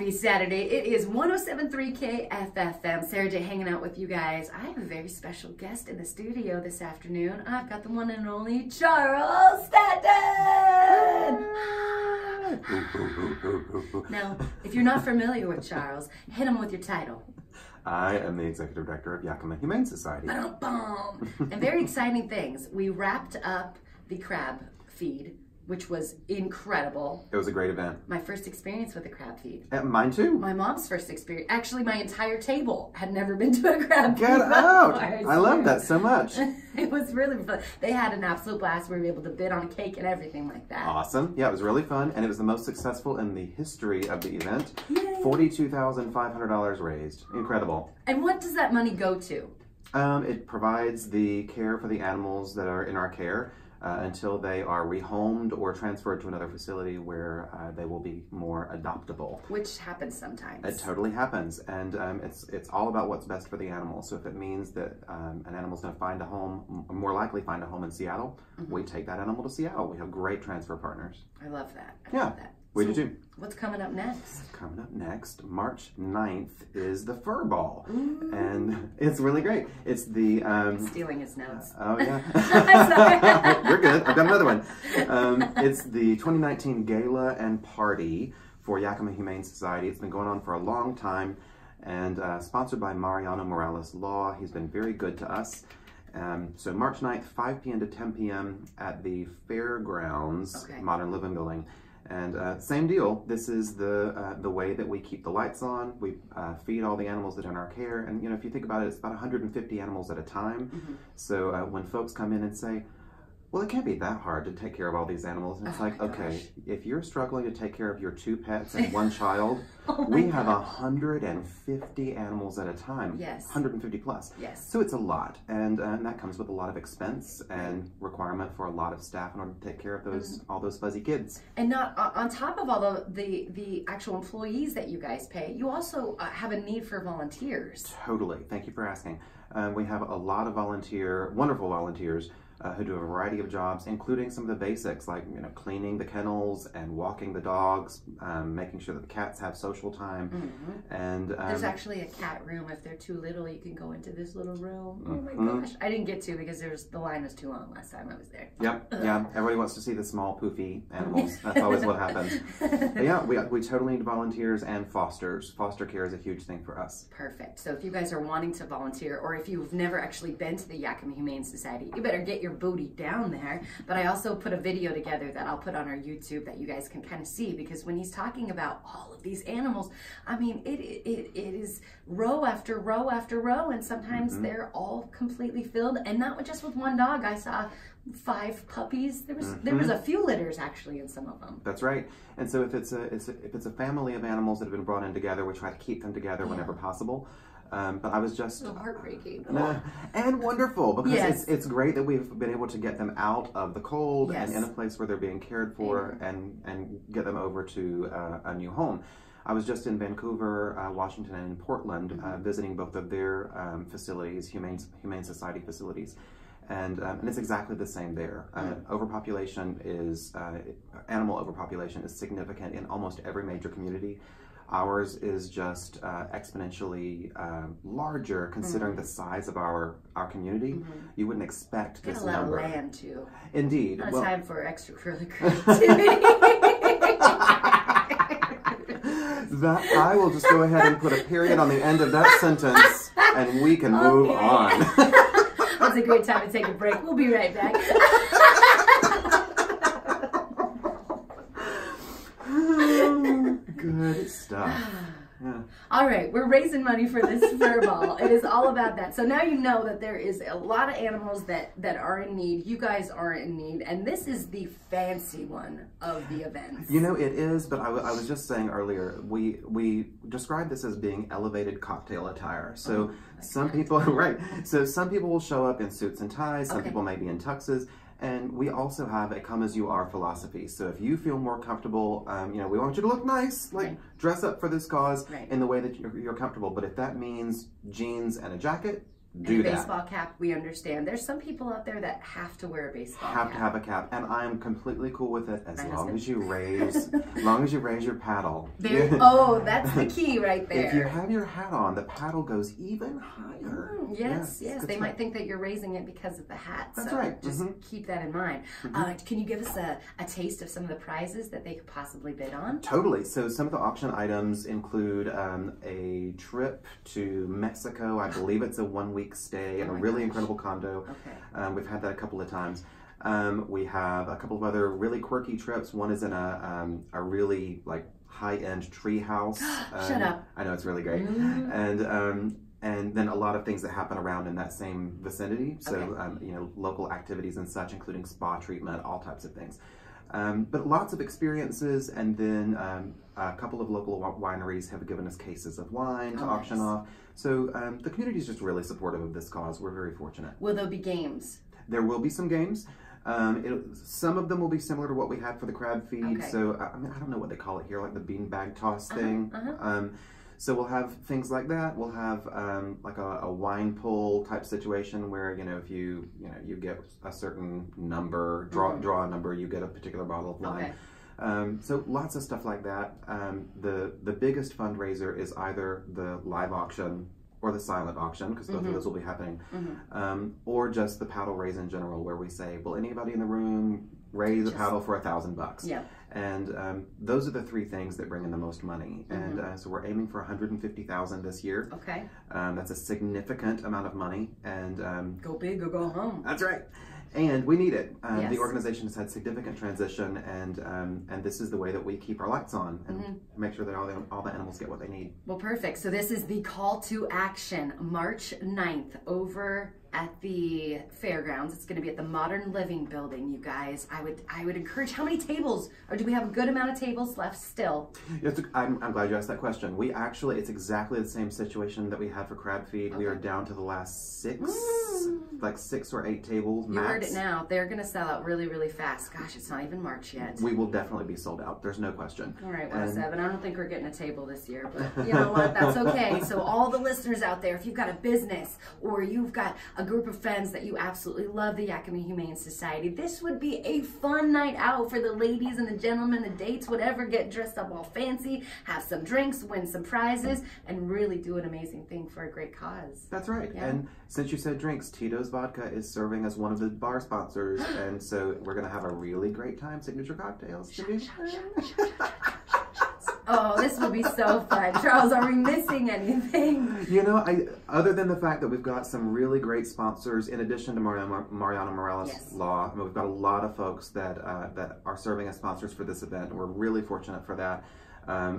Happy Saturday. It is 107.3 KFFM. Sarah J hanging out with you guys. I have a very special guest in the studio this afternoon. I've got the one and only Charles Stanton. Now, if you're not familiar with Charles, hit him with your title. I am the Executive Director of Yakima Humane Society. And very exciting things. We wrapped up the crab feed, which was incredible. It was a great event. My first experience with a crab feed. Mine too. My mom's first experience. Actually, my entire table had never been to a crab feed. Get out! I love that so much. It was really fun. They had an absolute blast. We were able to bid on a cake and everything like that. Awesome. Yeah, it was really fun, and it was the most successful in the history of the event. Yay. $42,500 raised. Incredible. And what does that money go to? It provides the care for the animals that are in our care until they are rehomed or transferred to another facility where they will be more adoptable. Which happens sometimes. It totally happens, and it's all about what's best for the animal. So if it means that an animal's going to find a home, more likely find a home in Seattle, we take that animal to Seattle. We have great transfer partners. I love that. I love that. We do too. What's coming up next? Coming up next, March 9th is the Fur Ball. Ooh. And it's really great. It's the... stealing his notes. Oh, yeah. You're good. I've got another one. It's the 2019 Gala and Party for Yakima Humane Society. It's been going on for a long time and sponsored by Mariano Morales Law. He's been very good to us. So March 9th, 5 p.m. to 10 p.m. at the Fairgrounds Modern Living Building. And same deal, this is the way that we keep the lights on. We feed all the animals that are in our care. And, you know, if you think about it, it's about 150 animals at a time. So when folks come in and say, well, it can't be that hard to take care of all these animals. And it's like, okay, if you're struggling to take care of your 2 pets and 1 child, we have 150 animals at a time. Yes. 150 plus. Yes. So it's a lot. And that comes with a lot of expense and requirement for a lot of staff in order to take care of those all those fuzzy kids. And not on top of all the actual employees that you guys pay, you also have a need for volunteers. Totally. Thank you for asking. We have a lot of wonderful volunteers who do a variety of jobs, including some of the basics like, you know, cleaning the kennels and walking the dogs, making sure that the cats have social time. And there's actually a cat room. If they're too little, you can go into this little room. Oh my gosh. I didn't get to because the line was too long last time I was there. Yep. Yeah. Everybody wants to see the small poofy animals. That's always what happens. But yeah, we totally need volunteers and fosters. Foster care is a huge thing for us. Perfect. So if you guys are wanting to volunteer, or if you've never actually been to the Yakima Humane Society, you better get your booty down there. But I also put a video together that I'll put on our YouTube that you guys can kind of see, because when he's talking about all of these animals, I mean, it is row after row after row, and sometimes they're all completely filled, and not just with 1 dog. I saw 5 puppies. There was a few litters actually in some of them. That's right. And so if it's a family of animals that have been brought in together, we try to keep them together whenever possible. But I was just heartbreaking and wonderful, because it's great that we've been able to get them out of the cold and in a place where they're being cared for, and get them over to a new home. I was just in Vancouver, Washington, and in Portland, visiting both of their facilities, Humane Society facilities. And it's exactly the same there. Overpopulation is, animal overpopulation is significant in almost every major community. Ours is just exponentially larger considering the size of our community. You wouldn't expect this number. Got a lot of land too. Indeed. Not time for extracurricular activity. That I will just go ahead and put a period on the end of that sentence, and we can move on. That's a great time to take a break. We'll be right back. Good stuff. Yeah. All right, we're raising money for this fur ball. It is all about that. So now you know that there is a lot of animals that are in need. You guys are in need, and this is the fancy one of the events. You know, it is, but I was just saying earlier, we describe this as being elevated cocktail attire. So some people, so some people will show up in suits and ties, some people may be in tuxes. And we also have a come as you are philosophy. So if you feel more comfortable, you know, we want you to look nice, like dress up for this cause in the way that you're comfortable. But if that means jeans and a jacket, do that. Baseball cap, we understand. There's some people out there that have to wear a baseball cap. Have to have a cap, and I am completely cool with it as long as you raise, your paddle. Oh, that's the key right there. If you have your hat on, the paddle goes even higher. Yes. They might think that you're raising it because of the hat. That's so right. Just keep that in mind. Can you give us a taste of some of the prizes that they could possibly bid on? Totally. So some of the auction items include a trip to Mexico. I believe it's a 1-week stay in a really incredible condo. Okay. We've had that a couple of times. We have a couple of other really quirky trips. One is in a really like high-end tree house. Shut up. I know, it's really great. And then a lot of things that happen around in that same vicinity. So, you know, local activities and such, including spa treatment, all types of things. But lots of experiences, and then a couple of local wineries have given us cases of wine to auction off. So the community is just really supportive of this cause. We're very fortunate. Will there be games? There will be some games. Some of them will be similar to what we had for the crab feed. Okay. So I mean, I don't know what they call it here, like the beanbag toss thing. So we'll have things like that. We'll have like a wine pull type situation where, you know, if you get a certain number, draw a number, you get a particular bottle of wine. Okay. So lots of stuff like that. The biggest fundraiser is either the live auction or the silent auction, because both of those will be happening, or just the paddle raise in general, where we say, will anybody in the room raise a paddle for $1,000? Yeah. And those are the three things that bring in the most money. And so we're aiming for $150,000 this year. Okay. That's a significant amount of money. And go big or go home. That's right. And we need it. The organization has had significant transition, and this is the way that we keep our lights on and make sure that all the animals get what they need. Well, perfect. So this is the call to action, March 9th, over at the fairgrounds. It's going to be at the Modern Living Building, you guys. I would encourage, how many tables, or do we have a good amount of tables left still? I'm glad you asked that question. We actually, it's exactly the same situation that we had for crab feed. We are down to the last 6 or 8 tables max. You heard it now. They're going to sell out really, really fast. Gosh, it's not even March yet. We will definitely be sold out. There's no question. All right, well, Seven, I don't think we're getting a table this year, but you know what? That's okay. So all the listeners out there, if you've got a business or you've got a group of friends that you absolutely love the Yakima Humane Society, this would be a fun night out for the ladies and the gentlemen, the dates, whatever. Get dressed up all fancy, have some drinks, win some prizes, and really do an amazing thing for a great cause. That's right. Yeah. And since you said drinks, Tito's Vodka is serving as one of the bar sponsors, and so we're going to have a really great time. Signature cocktails. Oh, this will be so fun. Charles, are we missing anything? You know, other than the fact that we've got some really great sponsors, in addition to Mariano Morales Law, I mean, we've got a lot of folks that are serving as sponsors for this event, and we're really fortunate for that,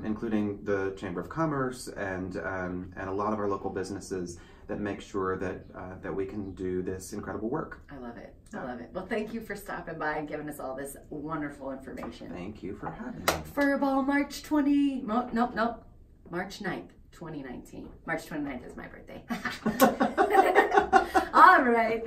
including the Chamber of Commerce and a lot of our local businesses that make sure that we can do this incredible work. I love it. I love it. Well, thank you for stopping by and giving us all this wonderful information. Thank you for having me. Furball March 9th, 2019. March 29th is my birthday. All right.